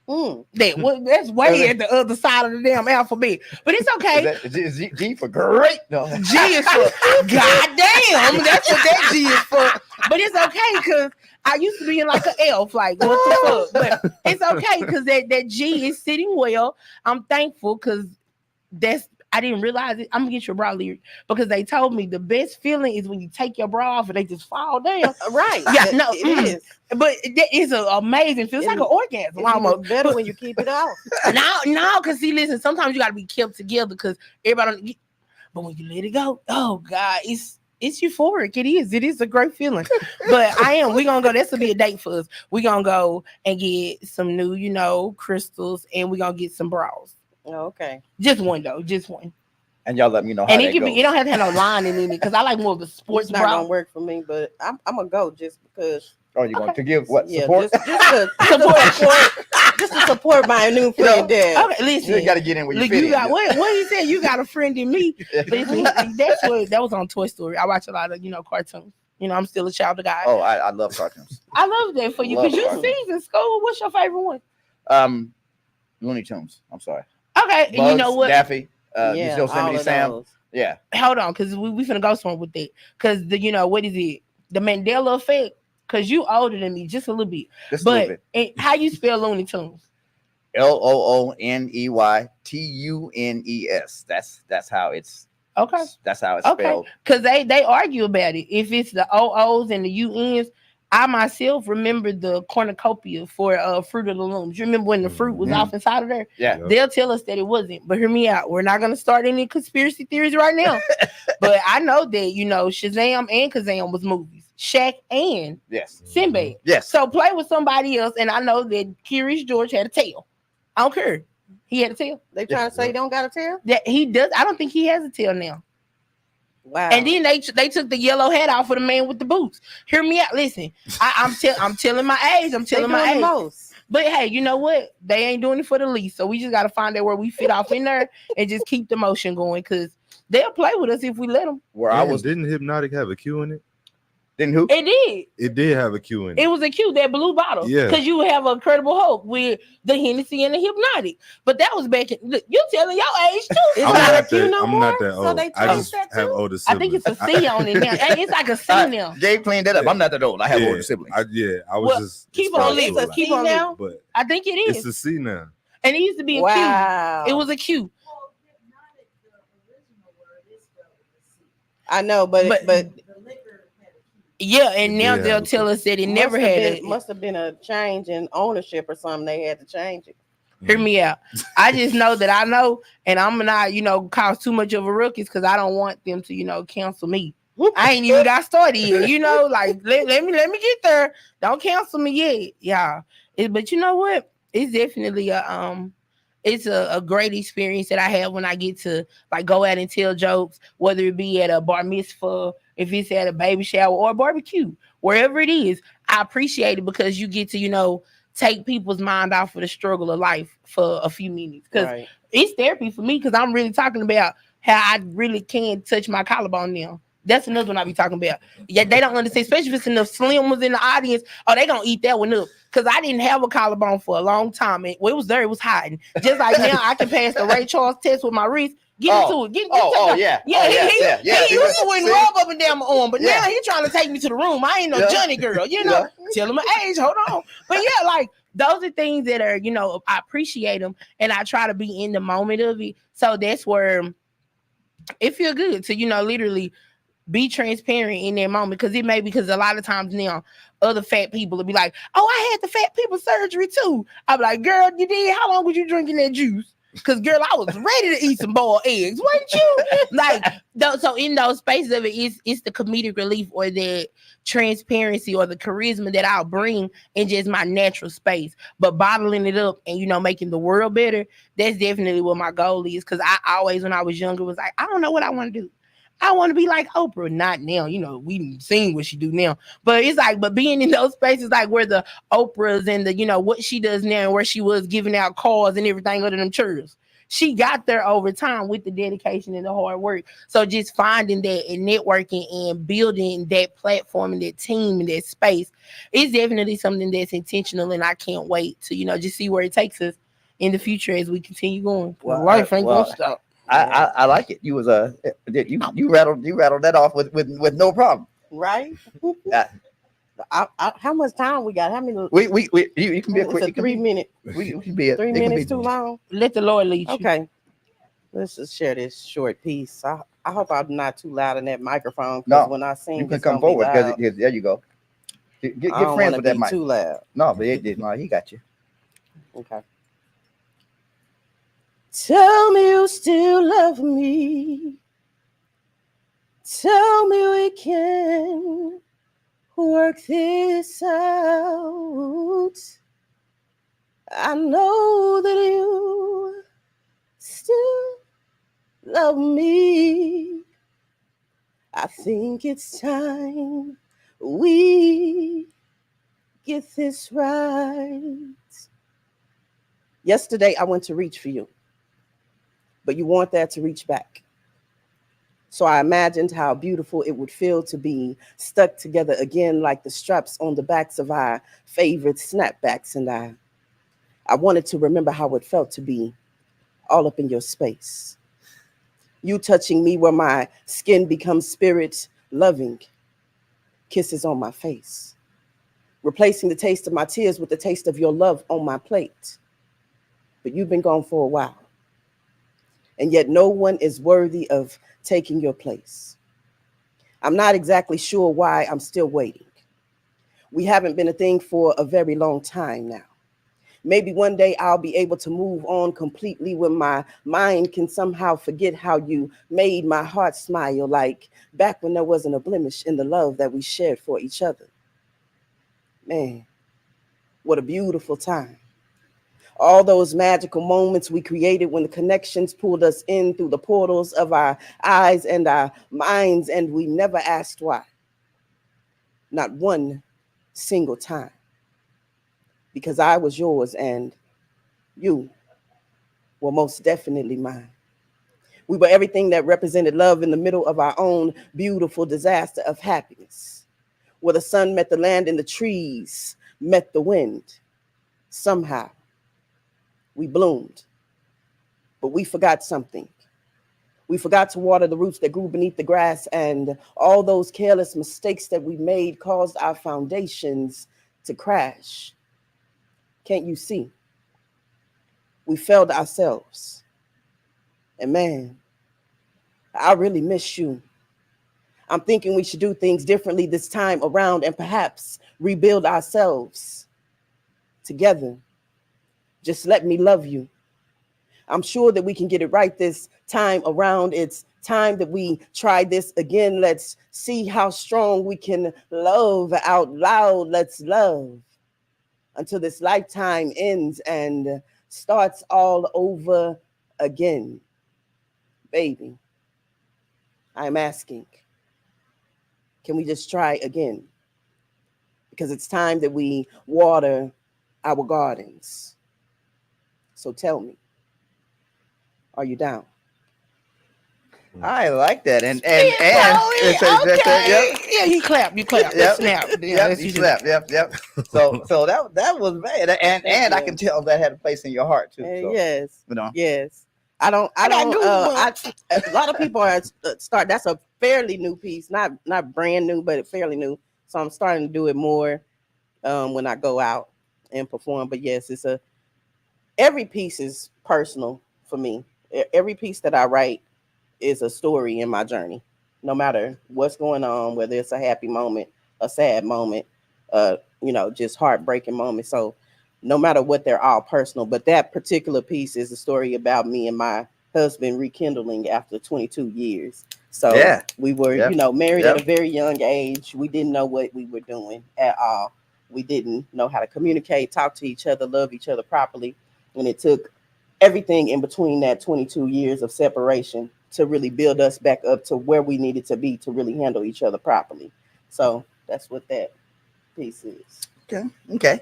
Speaker 4: That's way at the other side of the damn alphabet. But it's okay.
Speaker 3: Is G for great? No.
Speaker 4: G is for goddamn. That's what that G is for. But it's okay because I used to be in like an elf, like what the fuck. But it's okay because that G is sitting well. I'm thankful because I didn't realize it. I'm gonna get your bra lyric because they told me the best feeling is when you take your bra off and they just fall down.
Speaker 5: Right.
Speaker 4: Yeah, no,
Speaker 5: it is.
Speaker 4: But that is an amazing feel. It's like an orgasm.
Speaker 5: It's
Speaker 4: Almost
Speaker 5: better when you keep it off.
Speaker 4: No, because see, listen, sometimes you gotta be kept together because everybody. But when you let it go, oh God, it's euphoric. It is a great feeling. But we're gonna go. This will be a date for us. We're gonna go and get some new, crystals, and we're gonna get some bras.
Speaker 5: Oh, okay.
Speaker 4: Just one though, just one.
Speaker 3: And y'all let me know how
Speaker 4: And
Speaker 3: that goes.
Speaker 4: it don't have to have no lining in it because I like more of the sports
Speaker 5: It's not
Speaker 4: bra.
Speaker 5: gonna work for me, but I'm gonna go just because.
Speaker 3: Oh, you going to give what
Speaker 5: Yeah,
Speaker 3: support?
Speaker 5: just to support my new friend there.
Speaker 4: Okay, listen.
Speaker 3: You got to get in where you
Speaker 4: Look,
Speaker 3: fit
Speaker 4: you got
Speaker 3: in.
Speaker 4: what he said. You got a friend in me. Listen, that was on Toy Story. I watch a lot of cartoons. I'm still a child of God.
Speaker 3: Oh, I love cartoons.
Speaker 4: I love that for you
Speaker 3: Love
Speaker 4: because you
Speaker 3: cartoons.
Speaker 4: season school. What's your favorite one?
Speaker 3: Looney Tunes. I'm sorry.
Speaker 4: Okay, and you
Speaker 3: Bugs,
Speaker 4: know what?
Speaker 3: Daffy,
Speaker 5: Yeah,
Speaker 3: Yosemite
Speaker 5: all of
Speaker 3: Sam.
Speaker 5: those.
Speaker 3: Yeah.
Speaker 4: Hold on, because we finna go somewhere with that. Because what is it? The Mandela effect. Because you older than me just a little bit.
Speaker 3: Just a little
Speaker 4: But
Speaker 3: bit.
Speaker 4: how you spell Looney Tunes?
Speaker 3: LOONEYTUNES. That's how it's.
Speaker 4: Okay.
Speaker 3: That's how it's
Speaker 4: Okay.
Speaker 3: spelled.
Speaker 4: Because they argue about it. If it's the OOs and the UNs, I myself remember the cornucopia for Fruit of the Looms. You remember when the fruit was off inside of there?
Speaker 3: Yeah.
Speaker 4: They'll tell us that it wasn't. But hear me out. We're not going to start any conspiracy theories right now. But I know that, Shazam and Kazam was movies. Shaq and
Speaker 3: Yes.
Speaker 4: Sinbad.
Speaker 3: Yes.
Speaker 4: So play with somebody else. And I know that Curious George had a tail. I don't care. He had a tail.
Speaker 5: They trying to say he don't got a tail?
Speaker 4: That he does. I don't think he has a tail now.
Speaker 5: Wow.
Speaker 4: And then they took the yellow hat off for the man with the boots. Hear me out. Listen, I'm telling my age. I'm telling my age.
Speaker 5: Most.
Speaker 4: But hey, you know what? They ain't doing it for the least. So we just got to find out where we fit off in there and just keep the motion going because they'll play with us if we let them.
Speaker 3: Where I was.
Speaker 6: Didn't Hypnotic have a Q in it?
Speaker 3: Didn't who?
Speaker 4: It did.
Speaker 6: It did have a Q in it.
Speaker 4: It was a cue, that blue bottle.
Speaker 6: Yeah.
Speaker 4: Because you have a Incredible Hulk with the Hennessy and the Hypnotic. But that was back in, look, you telling your age too.
Speaker 5: It's
Speaker 6: I'm
Speaker 5: not
Speaker 6: not
Speaker 5: a Q
Speaker 6: that.
Speaker 5: no
Speaker 6: I'm
Speaker 5: more.
Speaker 6: not that
Speaker 5: So
Speaker 6: old.
Speaker 5: they
Speaker 6: I
Speaker 5: changed
Speaker 6: just
Speaker 5: that
Speaker 6: have
Speaker 5: too?
Speaker 6: older
Speaker 4: I
Speaker 6: siblings.
Speaker 4: think it's a C on it now. It's like a C now.
Speaker 3: Gabe cleaned that up. I'm not that old. I have older siblings.
Speaker 6: I was
Speaker 4: Well,
Speaker 6: just
Speaker 4: keep on
Speaker 6: it's
Speaker 4: listening.
Speaker 6: like-
Speaker 4: Keep on
Speaker 5: now.
Speaker 6: But
Speaker 4: I think it
Speaker 6: it's
Speaker 4: is.
Speaker 6: a C now.
Speaker 4: And it used to be a
Speaker 5: Wow.
Speaker 4: Q. It was a Q.
Speaker 5: I know, but
Speaker 4: Yeah, and now
Speaker 6: Yeah.
Speaker 4: they'll tell us that it never had
Speaker 5: must have been a change in ownership or something. They had to change it.
Speaker 4: Hear me out. I just know that I know, and I'm not, cause too much of a ruckus because I don't want them to, cancel me. I ain't even got started yet, like let me get there. Don't cancel me yet, yeah. But you know what? It's definitely it's a great experience that I have when I get to like go out and tell jokes, whether it be at a bar mitzvah, if it's at a baby shower or a barbecue, wherever it is. I appreciate it because you get to, take people's mind off of the struggle of life for a few minutes. Because it's therapy for me because I'm really talking about how I really can't touch my collarbone now. That's another one I be talking about. Yeah, they don't understand, especially if it's enough slim ones in the audience. Oh, they gonna eat that one up. Because I didn't have a collarbone for a long time. And it was there, it was hiding. Just like now, I can pass the Ray Charles test with my wrist. Get into it. Get
Speaker 3: yeah.
Speaker 4: He used to wouldn't rub up and down my arm, but
Speaker 3: Yeah.
Speaker 4: now he trying to take me to the room. I ain't no
Speaker 3: Yeah.
Speaker 4: Johnny girl,
Speaker 3: Yeah.
Speaker 4: Tell him my age. Hold on. But yeah, like those are things that are, I appreciate them and I try to be in the moment of it. So that's where it feel good to, literally Be transparent in that moment, because it may be, because a lot of times now other fat people will be like, oh, I had the fat people surgery too. I'm like, girl, you did? How long was you drinking that juice? Because girl, I was ready to eat some boiled eggs, wasn't you? Like, so in those spaces of it's the comedic relief or the transparency or the charisma that I'll bring in just my natural space. But bottling it up and making the world better, that's definitely what my goal is. Because I always, when I was younger, was like, I don't know what I want to do. I want to be like Oprah, not now. We've seen what she do now, but it's like, but being in those spaces like where the Oprahs and the, what she does now and where she was giving out cars and everything other than churches. She got there over time with the dedication and the hard work. So just finding that and networking and building that platform and that team and that space is definitely something that's intentional. And I can't wait to, just see where it takes us in the future as we continue going.
Speaker 3: Well,
Speaker 4: Life ain't gonna stop.
Speaker 3: I like it. You was you rattled that off with no problem.
Speaker 5: Right?
Speaker 3: Yeah.
Speaker 5: How much time we got? How many?
Speaker 3: You can be a quick.
Speaker 5: It's a 3 minute.
Speaker 3: We can be
Speaker 5: 3 minutes too long.
Speaker 4: Let the Lord lead you.
Speaker 5: Okay, let's just share this short piece. I hope I'm not too loud in that microphone.
Speaker 3: No,
Speaker 5: when I sing,
Speaker 3: you can
Speaker 5: it's
Speaker 3: come
Speaker 5: gonna be
Speaker 3: forward
Speaker 5: loud.
Speaker 3: because there you go. Get
Speaker 5: I don't
Speaker 3: friends
Speaker 5: wanna
Speaker 3: with that
Speaker 5: be
Speaker 3: mic.
Speaker 5: too loud.
Speaker 3: No, but it did. No, he got you.
Speaker 5: Okay. Tell me you still love me. Tell me we can work this out. I know that you still love me. I think it's time we get this right. Yesterday, I went to reach for you, but you want that to reach back. So I imagined how beautiful it would feel to be stuck together again like the straps on the backs of our favorite snapbacks. And I wanted to remember how it felt to be all up in your space. You touching me where my skin becomes spirit loving, kisses on my face, replacing the taste of my tears with the taste of your love on my plate. But you've been gone for a while, and yet no one is worthy of taking your place. I'm not exactly sure why I'm still waiting. We haven't been a thing for a very long time now. Maybe one day I'll be able to move on completely when my mind can somehow forget how you made my heart smile, like back when there wasn't a blemish in the love that we shared for each other. Man, what a beautiful time. All those magical moments we created when the connections pulled us in through the portals of our eyes and our minds, and we never asked why. Not one single time. Because I was yours and you were most definitely mine. We were everything that represented love in the middle of our own beautiful disaster of happiness, where the sun met the land and the trees met the wind. Somehow, we bloomed, but we forgot something. We forgot to water the roots that grew beneath the grass, and all those careless mistakes that we made caused our foundations to crash. Can't you see? We failed ourselves. And man, I really miss you. I'm thinking we should do things differently this time around and perhaps rebuild ourselves together. Just let me love you. I'm sure that we can get it right this time around. It's time that we try this again. Let's see how strong we can love out loud. Let's love until this lifetime ends and starts all over again. Baby, I'm asking, can we just try again? Because it's time that we water our gardens. So tell me, are you down?
Speaker 3: I like that, and
Speaker 4: Okay. Yeah, you clap.
Speaker 3: Yep.
Speaker 4: Snap. Yeah,
Speaker 3: Yep,
Speaker 4: that's
Speaker 3: you
Speaker 4: usually-
Speaker 3: slept. Yep. So that was bad, and I
Speaker 5: you.
Speaker 3: can tell that had a place in your heart too. So,
Speaker 5: Yes.
Speaker 3: you know.
Speaker 5: Yes. I don't.
Speaker 4: got
Speaker 5: A lot of people are start. That's a fairly new piece, not brand new, but fairly new. So I'm starting to do it more when I go out and perform. But yes, every piece is personal for me. Every piece that I write is a story in my journey. no matter what's going on, whether it's a happy moment, a sad moment, just heartbreaking moment. So no matter what, they're all personal. But that particular piece is a story about me and my husband rekindling after 22 years. So we were, married at a very young age. We didn't know what we were doing at all. We didn't know how to communicate, talk to each other, love each other properly. And it took everything in between that 22 years of separation to really build us back up to where we needed to be to really handle each other properly. So that's what that piece is.
Speaker 3: Okay.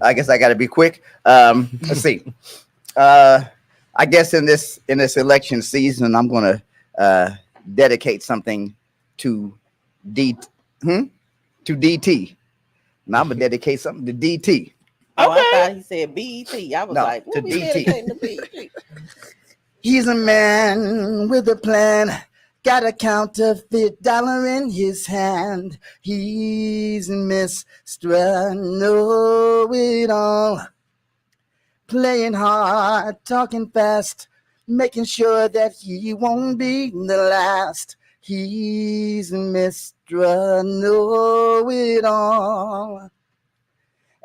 Speaker 3: I guess I got to be quick. Let's see. I guess in this election season, I'm going to dedicate something to DT. Now I'm gonna dedicate something to DT.
Speaker 5: Oh, I thought he said BET. I was like, what
Speaker 3: to
Speaker 5: we
Speaker 3: DT.
Speaker 5: dedicating to BET?
Speaker 3: He's a man with a plan, got a counterfeit dollar in his hand. He's Mr. Know-it-all, playing hard, talking fast, making sure that he won't be the last. He's Mr. Know-it-all.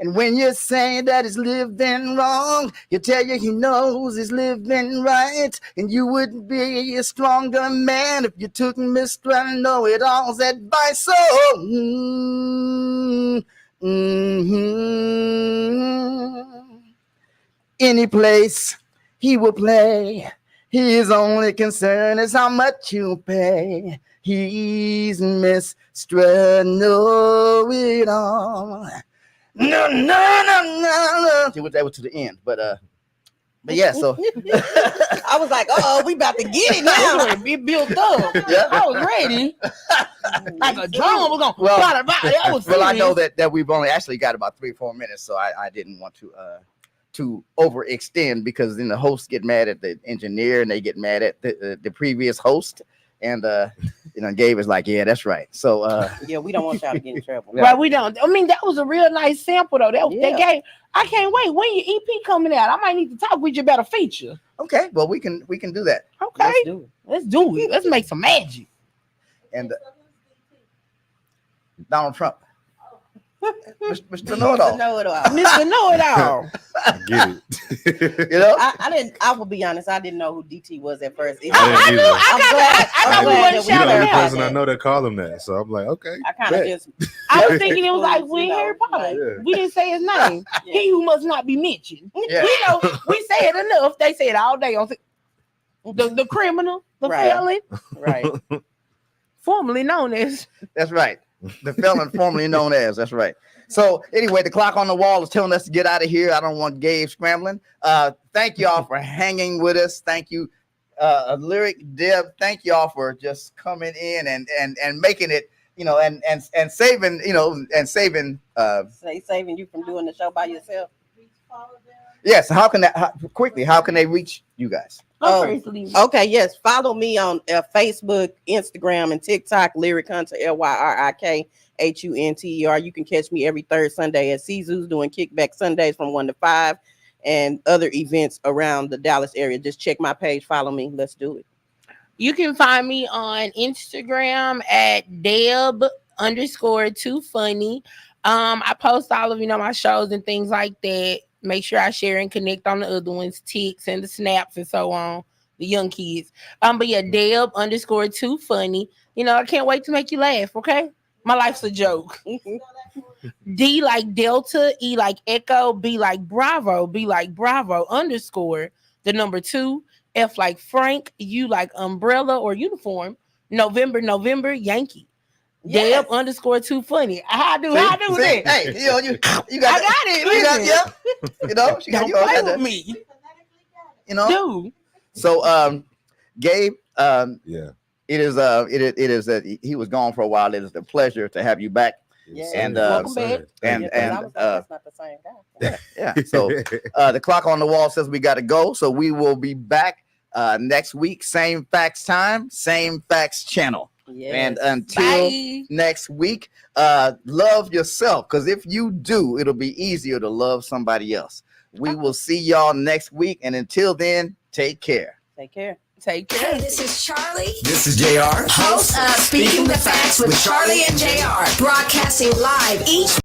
Speaker 3: And when you say that he's living wrong, he'll tell you he knows he's living right. And you would be a stronger man if you took Mr. Know-it-all's advice. So, any place he will play, his only concern is how much you pay. He's Mr. Know-it-all. No. That was to the end, but yeah. So
Speaker 5: I was like, oh, we about to get it now.
Speaker 4: Be built up.
Speaker 3: Yeah.
Speaker 4: I was ready. Like a drum. We're gonna.
Speaker 3: Well, I know that we've only actually got about 3 or 4 minutes, so I didn't want to overextend, because then the hosts get mad at the engineer and they get mad at the previous host. And Gabe was like, yeah, that's right. So
Speaker 5: yeah, we don't want y'all to get in trouble.
Speaker 4: Right, we don't. I mean, that was a real nice sample though. That game. I can't wait. When your EP coming out? I might need to talk with you about a feature.
Speaker 3: Okay, well we can do that.
Speaker 4: Okay, let's do it. Let's make some magic.
Speaker 3: And Donald Trump. Mr. Know-it-all.
Speaker 4: Mr. Know-it-all.
Speaker 6: I get it.
Speaker 5: I will be honest, I didn't know who DT was at first.
Speaker 4: I knew.
Speaker 5: I'm glad
Speaker 6: You're the only person I know that call him that. So I'm like, okay.
Speaker 4: I was thinking it was like when Harry Potter. Yeah. We didn't say his name. Yeah. He who must not be mentioned. Yeah. We say it enough. They say it all day on the criminal, the felon.
Speaker 5: Right.
Speaker 4: Formerly known as.
Speaker 3: That's right. The felon formerly known as. That's right. So anyway, the clock on the wall is telling us to get out of here. I don't want Gabe scrambling. Thank y'all for hanging with us. Thank you, Lyric, Deb. Thank y'all for just coming in and making it, and saving, saving
Speaker 5: you from doing the show by yourself.
Speaker 3: Yes. How can they reach you guys?
Speaker 5: Okay, yes. Follow me on Facebook, Instagram, and TikTok, Lyric Hunter, LYRIKHUNTER. You can catch me every third Sunday at Caesar's doing Kickback Sundays from 1 to 5 and other events around the Dallas area. Just check my page, follow me. Let's do it.
Speaker 4: You can find me on Instagram at Deb_2funny. I post all of my shows and things like that. Make sure I share and connect on the other ones, TikToks and the snaps and so on, the young kids. But yeah, Deb_2funny. I can't wait to make you laugh. Okay, my life's a joke. D like Delta, E like Echo, B like Bravo, B like Bravo _ the number 2, F like Frank, U like umbrella or uniform, November Yankee. Yes. Deb_2funny. How I do that?
Speaker 3: Hey, you got
Speaker 4: I got it.
Speaker 3: She got
Speaker 4: Don't play with me. Dude.
Speaker 3: So Gabe,
Speaker 6: yeah.
Speaker 3: It is that he was gone for a while. It is a pleasure to have you back.
Speaker 5: Yeah.
Speaker 3: And
Speaker 5: welcome back.
Speaker 3: That's not the same guy. Yeah. So the clock on the wall says we got to go. So we will be back next week. Same facts time, same facts channel. Yes. And until next week, love yourself, because if you do, it'll be easier to love somebody else. We will see y'all next week, and until then, take care.
Speaker 5: Take care.
Speaker 4: Take care.
Speaker 1: Hey, this is Charlie,
Speaker 2: This is JR.
Speaker 1: host of Speaking the Facts with Charlie and JR, broadcasting live each